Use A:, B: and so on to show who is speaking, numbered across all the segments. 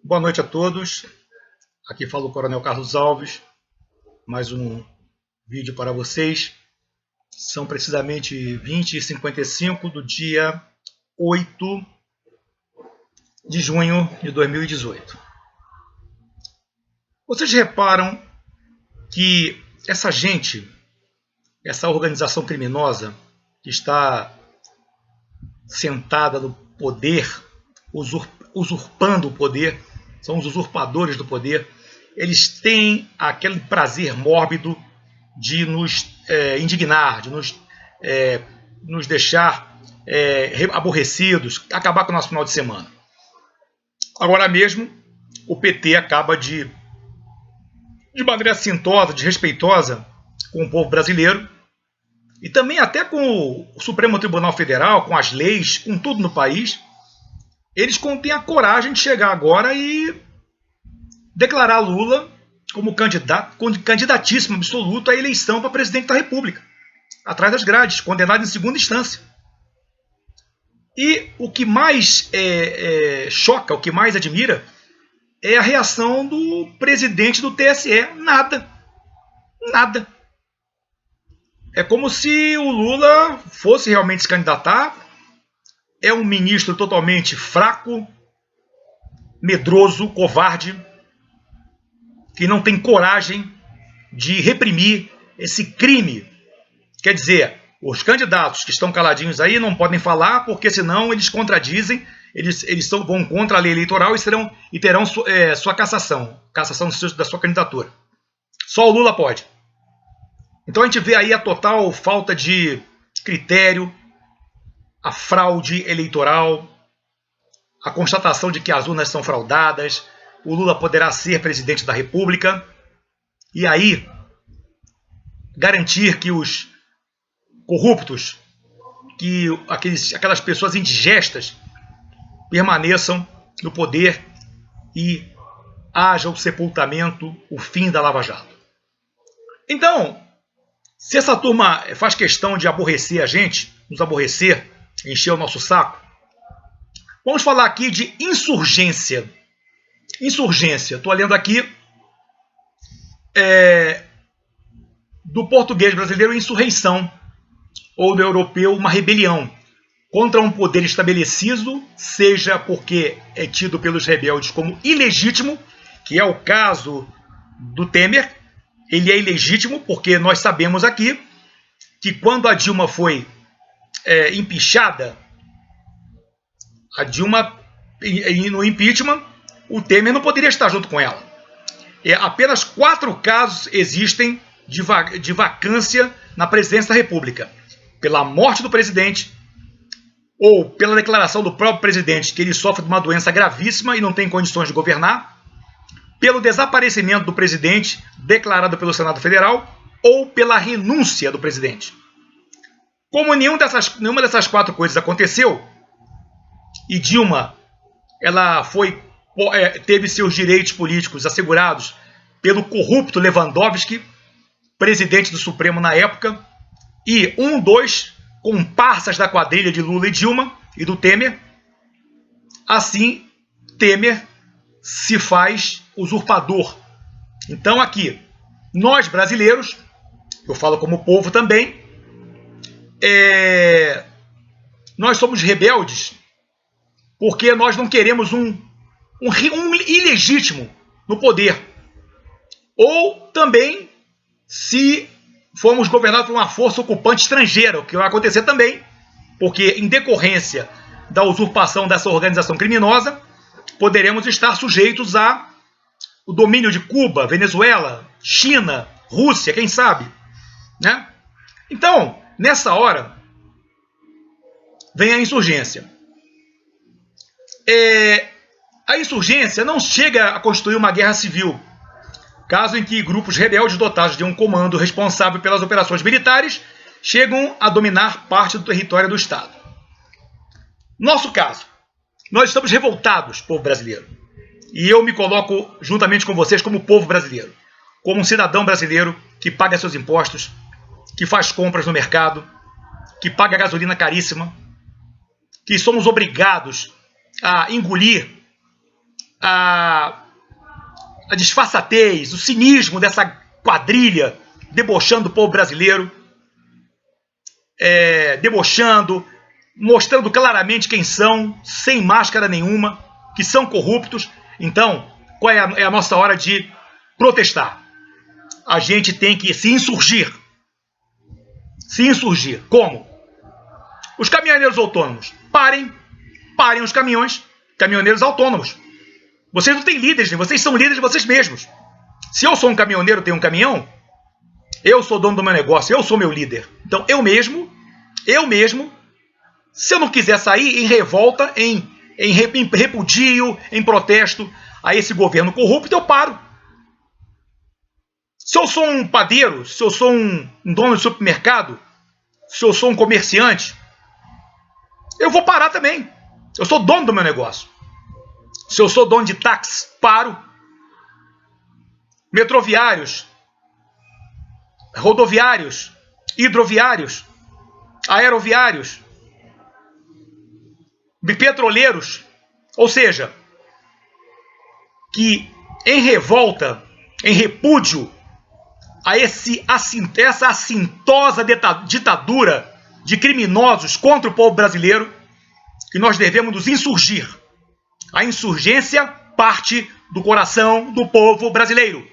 A: Boa noite a todos. Aqui fala o Coronel Carlos Alves. Mais um vídeo para vocês. São precisamente 20h55 do dia 8 de junho de 2018. Vocês reparam que essa gente, essa organização criminosa que está sentada no poder, usurpando o poder, são os usurpadores do poder, eles têm aquele prazer mórbido de nos indignar, de nos deixar aborrecidos, acabar com o nosso final de semana. Agora mesmo, o PT acaba de maneira assintosa, desrespeitosa com o povo brasileiro, e também até com o Supremo Tribunal Federal, com as leis, com tudo no país, eles têm a coragem de chegar agora e declarar Lula como candidatíssimo absoluto à eleição para presidente da República, atrás das grades, condenado em segunda instância. E o que mais choca, o que mais admira, é a reação do presidente do TSE. Nada. Nada. É como se o Lula fosse realmente se candidatar. É um ministro totalmente fraco, medroso, covarde, que não tem coragem de reprimir esse crime. Quer dizer, os candidatos que estão caladinhos aí não podem falar, porque senão eles contradizem, eles vão contra a lei eleitoral e terão sua cassação da sua candidatura. Só o Lula pode. Então a gente vê aí a total falta de critério, a fraude eleitoral, a constatação de que as urnas são fraudadas, o Lula poderá ser presidente da República, e aí garantir que os corruptos, que aquelas pessoas indigestas permaneçam no poder e haja o sepultamento, o fim da Lava Jato. Então, se essa turma faz questão de aborrecer a gente, nos aborrecer, encher o nosso saco, vamos falar aqui de insurgência. Insurgência, estou lendo aqui do português brasileiro, insurreição, ou do europeu, uma rebelião contra um poder estabelecido, seja porque é tido pelos rebeldes como ilegítimo, que é o caso do Temer. Ele é ilegítimo porque nós sabemos aqui que quando a Dilma foi empichada, a Dilma, no impeachment, o Temer não poderia estar junto com ela. Apenas 4 casos existem de vacância na presidência da República. Pela morte do presidente, ou pela declaração do próprio presidente que ele sofre de uma doença gravíssima e não tem condições de governar, pelo desaparecimento do presidente declarado pelo Senado Federal, ou pela renúncia do presidente. Como nenhuma dessas 4 coisas aconteceu, e Dilma teve seus direitos políticos assegurados pelo corrupto Lewandowski, presidente do Supremo na época, e 2 comparsas da quadrilha de Lula e Dilma e do Temer, assim Temer se faz usurpador. Então aqui, nós brasileiros, eu falo como povo também, nós somos rebeldes porque nós não queremos um ilegítimo no poder. Ou também, se formos governados por uma força ocupante estrangeira, o que vai acontecer também, porque em decorrência da usurpação dessa organização criminosa, poderemos estar sujeitos ao domínio de Cuba, Venezuela, China, Rússia, quem sabe, né? Então, nessa hora, vem a insurgência. A insurgência não chega a constituir uma guerra civil, caso em que grupos rebeldes dotados de um comando responsável pelas operações militares chegam a dominar parte do território do Estado. Nosso caso, nós estamos revoltados, povo brasileiro, e eu me coloco juntamente com vocês como povo brasileiro, como um cidadão brasileiro que paga seus impostos, que faz compras no mercado, que paga gasolina caríssima, que somos obrigados a engolir a disfarçatez, o cinismo dessa quadrilha debochando o povo brasileiro, debochando, mostrando claramente quem são, sem máscara nenhuma, que são corruptos. Então, qual é a nossa hora de protestar? A gente tem que se insurgir. Se insurgir. Como? Os caminhoneiros autônomos. Parem os caminhoneiros autônomos. Vocês não têm líderes, vocês são líderes de vocês mesmos. Se eu sou um caminhoneiro, tenho um caminhão, eu sou dono do meu negócio, eu sou meu líder. Então eu mesmo, se eu não quiser sair em revolta, em repudio, em protesto a esse governo corrupto, eu paro. Se eu sou um padeiro, se eu sou um dono de supermercado, se eu sou um comerciante, eu vou parar também. Eu sou dono do meu negócio. Se eu sou dono de táxi, paro. Metroviários, rodoviários, hidroviários, aeroviários, petroleiros, ou seja, que em revolta, em repúdio a essa assintosa ditadura de criminosos contra o povo brasileiro, que nós devemos nos insurgir. A insurgência parte do coração do povo brasileiro,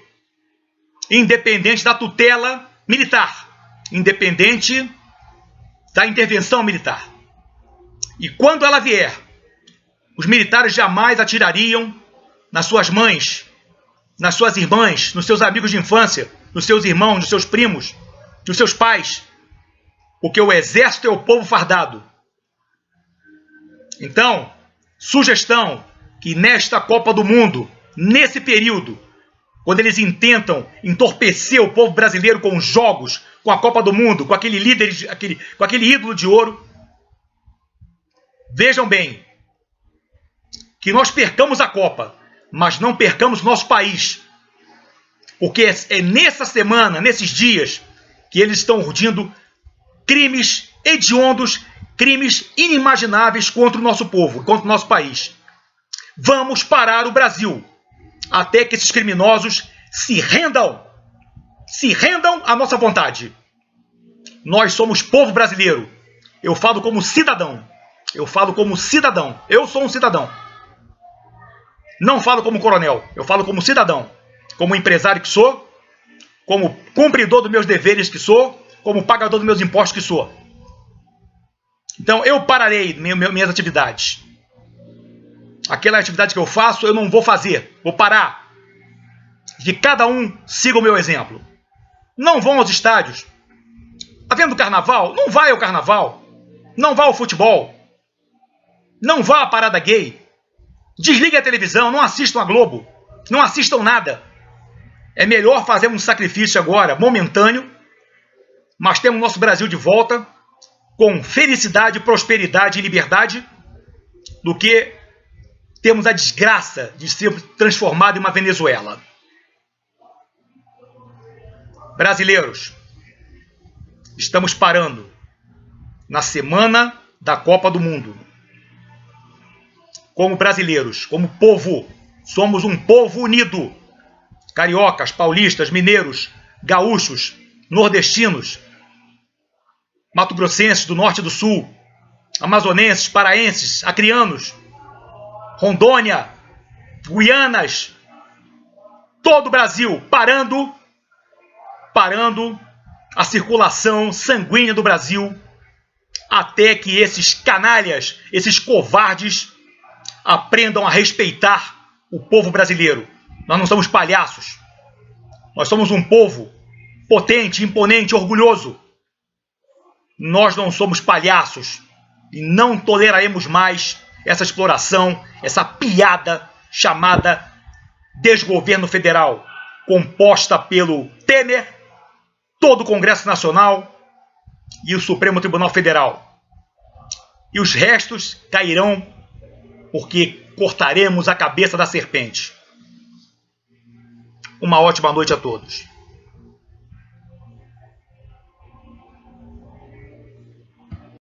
A: independente da tutela militar, independente da intervenção militar. E quando ela vier, os militares jamais atirariam nas suas mães, nas suas irmãs, nos seus amigos de infância, nos seus irmãos, nos seus primos, nos seus pais, porque o exército é o povo fardado. Então, sugestão que nesta Copa do Mundo, nesse período, quando eles intentam entorpecer o povo brasileiro com jogos, com a Copa do Mundo, com aquele líder, com aquele ídolo de ouro, vejam bem, que nós percamos a Copa, mas não percamos nosso país. Porque é nessa semana, nesses dias, que eles estão urdindo crimes hediondos, crimes inimagináveis contra o nosso povo, contra o nosso país. Vamos parar o Brasil até que esses criminosos se rendam à nossa vontade. Nós somos povo brasileiro. Eu falo como cidadão. Eu sou um cidadão. Não falo como coronel. Eu falo como cidadão. Como empresário que sou. Como cumpridor dos meus deveres que sou. Como pagador dos meus impostos que sou. Então eu pararei minhas atividades. Aquela atividade que eu faço, eu não vou fazer. Vou parar. Que cada um siga o meu exemplo. Não vão aos estádios. Havendo carnaval, não vai ao carnaval. Não vá ao futebol. Não vá à parada gay. Desliguem a televisão, não assistam a Globo. Não assistam nada. É melhor fazer um sacrifício agora, momentâneo, mas temos nosso Brasil de volta, com felicidade, prosperidade e liberdade, do que temos a desgraça de ser transformado em uma Venezuela. Brasileiros, estamos parando na semana da Copa do Mundo. Como brasileiros, como povo, somos um povo unido. Cariocas, paulistas, mineiros, gaúchos, nordestinos, mato-grossenses do norte e do sul, amazonenses, paraenses, acrianos, Rondônia, Guianas, todo o Brasil parando a circulação sanguínea do Brasil, até que esses canalhas, esses covardes, aprendam a respeitar o povo brasileiro. Nós não somos palhaços. Nós somos um povo potente, imponente, orgulhoso. Nós não somos palhaços e não toleraremos mais essa exploração, essa piada chamada desgoverno federal, composta pelo Temer, todo o Congresso Nacional e o Supremo Tribunal Federal. E os restos cairão porque cortaremos a cabeça da serpente. Uma ótima noite a todos.